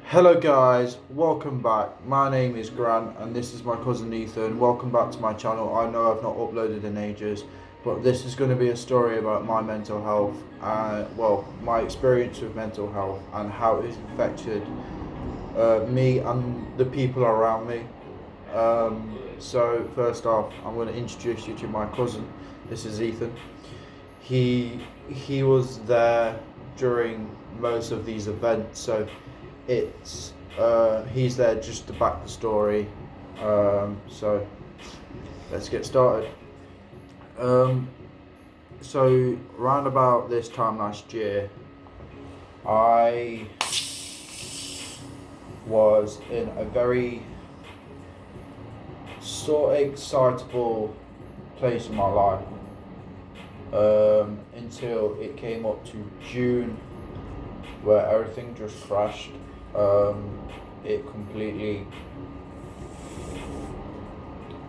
Hello guys, welcome back. My name is Grant and this is my cousin Ethan. Welcome back to my channel. I know I've not uploaded in ages, but this is going to be a story about my mental health, my experience with mental health and how it's affected me and the people around me. So first off, I'm going to introduce you to my cousin. This is Ethan. He was there during most of these events, so it's he's there just to back the story. So let's get started. Um, so around about this time last year, I was in a very sort of excitable place in my life until it came up to June, where everything just crashed. It completely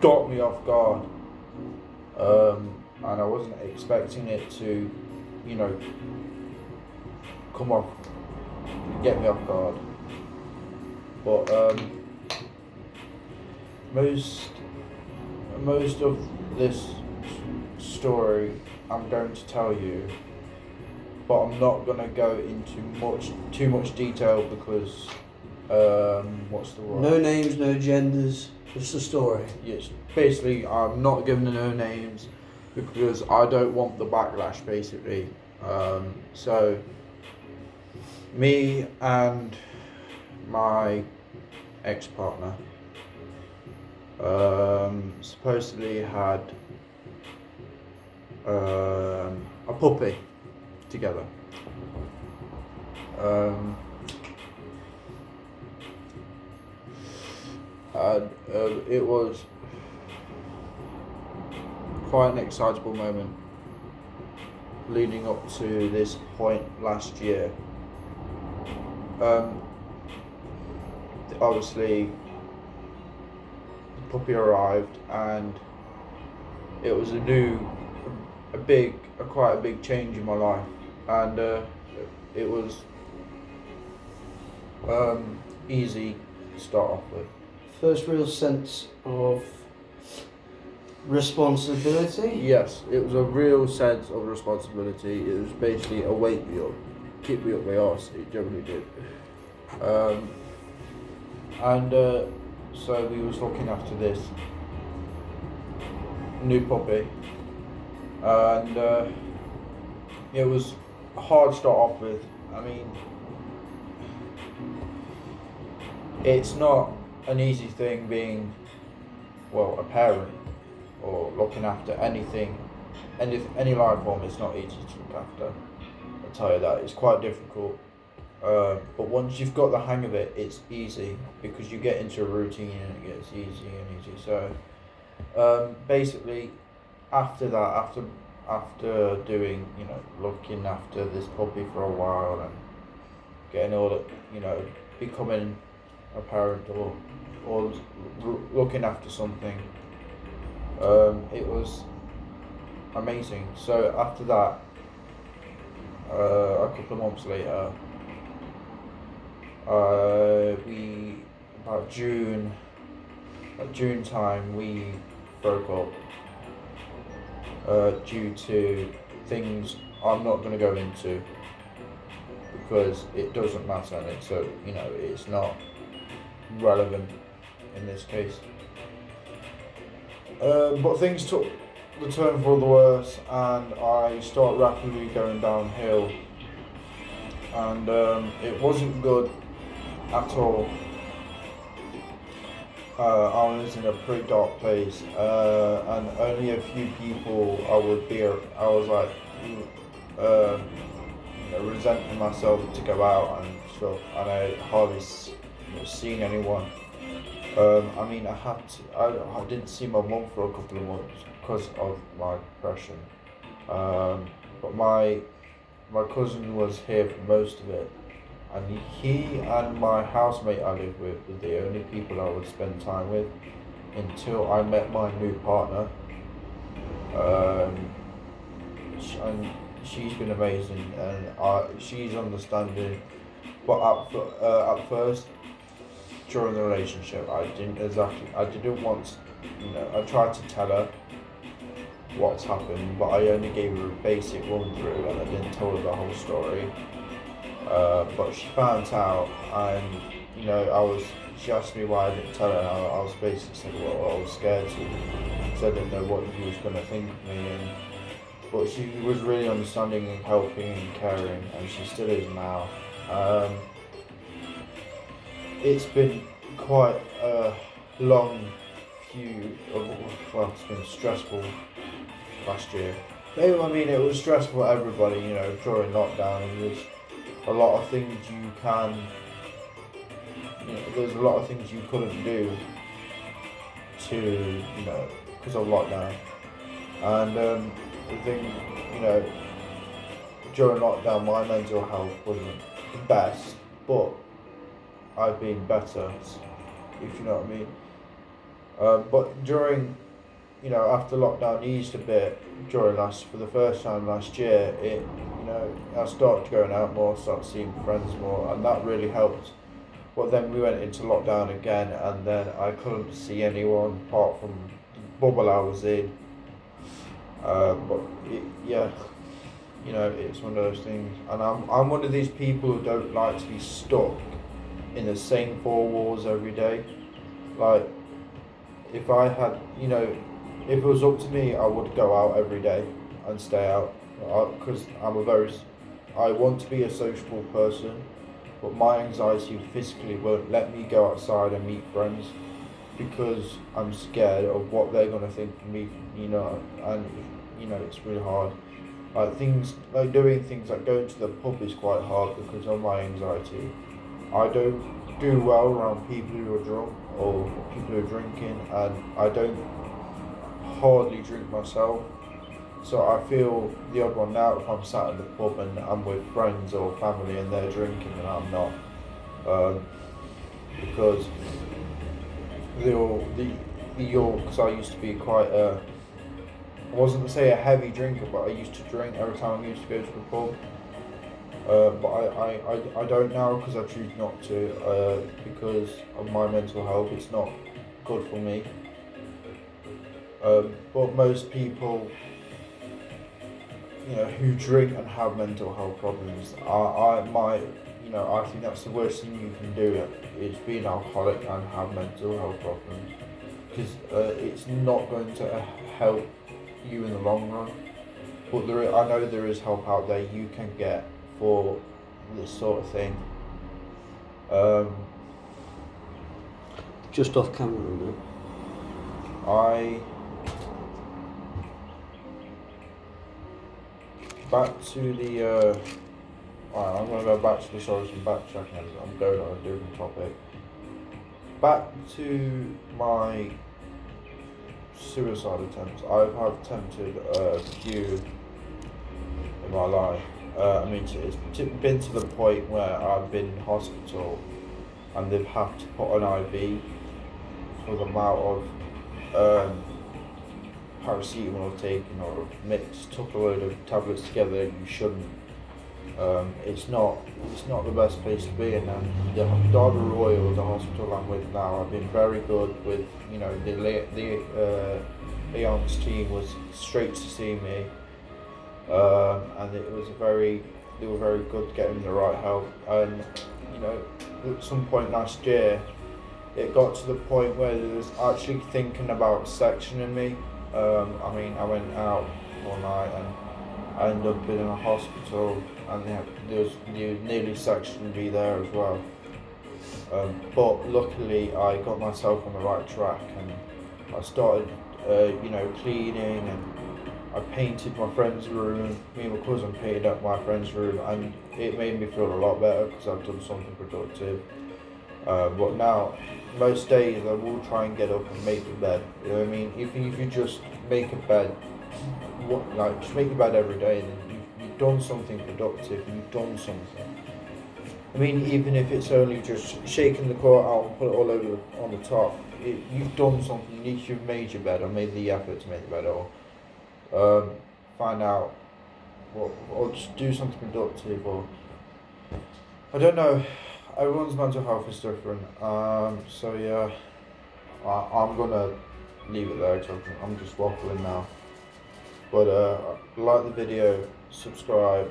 got me off guard, and I wasn't expecting it to, you know, come off, get me off guard. But most of this story I'm going to tell you, but I'm not going to go into too much detail because what's the word? No names, no genders, just a story. Yes, basically I'm not giving the no names because I don't want the backlash basically. So me and my ex-partner supposedly had a puppy together. It was quite an excitable moment leading up to this point last year. Obviously, the puppy arrived, and it was quite a big change in my life, and it was easy to start off with. First real sense of responsibility. Yes, it was a real sense of responsibility. It was basically a wake me up, keep me up my arse. It generally did. So we was looking after this new puppy, and it was hard to start off with. I mean, it's not an easy thing being, a parent or looking after anything, any life form. It's not easy to look after. I'll tell you that. It's quite difficult. But once you've got the hang of it, it's easy because you get into a routine and it gets easy and easy. So basically, after that, after doing, looking after this puppy for a while and getting all the, becoming a parent or looking after something, it was amazing. So after that, a couple of months later, about June time, we broke up due to things I'm not going to go into because it doesn't matter, and it's not relevant in this case. But things took the turn for the worse, and I started rapidly going downhill, and it wasn't good at all. I was in a pretty dark place, and only a few people I was like, resenting myself to go out and stuff, and I hardly seen anyone. I didn't see my mum for a couple of months because of my depression. But my cousin was here for most of it, and he and my housemate I lived with were the only people I would spend time with until I met my new partner. And she's been amazing, and she's understanding But at first, during the relationship, I didn't want to, I tried to tell her what's happened, but I only gave her a basic run through and I didn't tell her the whole story. But she found out, and she asked me why I didn't tell her, and I was basically saying, well, I was scared to, because I didn't know what he was going to think of me. But she was really understanding and helping and caring, and she still is now. It's been quite a long it's been stressful last year. I mean, it was stressful for everybody, during lockdown, and there's a lot of things there's a lot of things you couldn't do because of lockdown. And the thing, during lockdown, my mental health wasn't the best, but I've been better, if you know what I mean. But during, after lockdown eased a bit, for the first time last year, I started going out more, started seeing friends more, and that really helped. But then we went into lockdown again, and then I couldn't see anyone apart from the bubble I was in. It's one of those things, and I'm one of these people who don't like to be stuck in the same four walls every day. Like, if I had, if it was up to me, I would go out every day and stay out, because I want to be a sociable person, but my anxiety physically won't let me go outside and meet friends, because I'm scared of what they're going to think of me, and it's really hard. Doing things like going to the pub is quite hard because of my anxiety. I don't do well around people who are drunk or people who are drinking, and I don't hardly drink myself. So I feel the odd one out if I'm sat in the pub and I'm with friends or family and they're drinking and I'm not. Because because I used to be quite I wasn't to say a heavy drinker, but I used to drink every time I used to go to the pub. But I don't now, because I choose not to, because of my mental health. It's not good for me. But most people, who drink and have mental health problems, I think that's the worst thing you can do, is be an alcoholic and have mental health problems, because it's not going to help you in the long run. But I know there is help out there you can get for this sort of thing. Just off camera now. Back to the I'm going to go back to the stories and backtracking. I'm going on a different topic. Back to my suicide attempts. I have attempted a few in my life. It's been to the point where I've been in hospital and they've had to put an IV for the amount of paracetamol I've taken, or took a load of tablets together. You shouldn't. It's not the best place to be in. And the Derby Royal, the hospital I'm with now, I've been very good with. The Leon's team was straight to see me. And they were very good getting the right help. And at some point last year, it got to the point where they was actually thinking about sectioning me. I went out all night and I ended up being in a hospital, and they nearly sectioned me there as well. But luckily, I got myself on the right track, and I started, cleaning, and I painted my friend's room. Me and my cousin painted up my friend's room, and it made me feel a lot better because I've done something productive. But now, most days I will try and get up and make the bed. You know what I mean? If you just make a bed, just make a bed every day, then you've done something productive. You've done something. I mean, even if it's only just shaking the core out and put it all over on the top, you've done something. You've made your bed, or made the effort to make the bed, or find out, or just do something productive, or I don't know. Everyone's mental health is different. So yeah, I'm gonna leave it there because I'm just waffling now. But like the video, subscribe,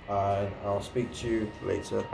and I'll speak to you later.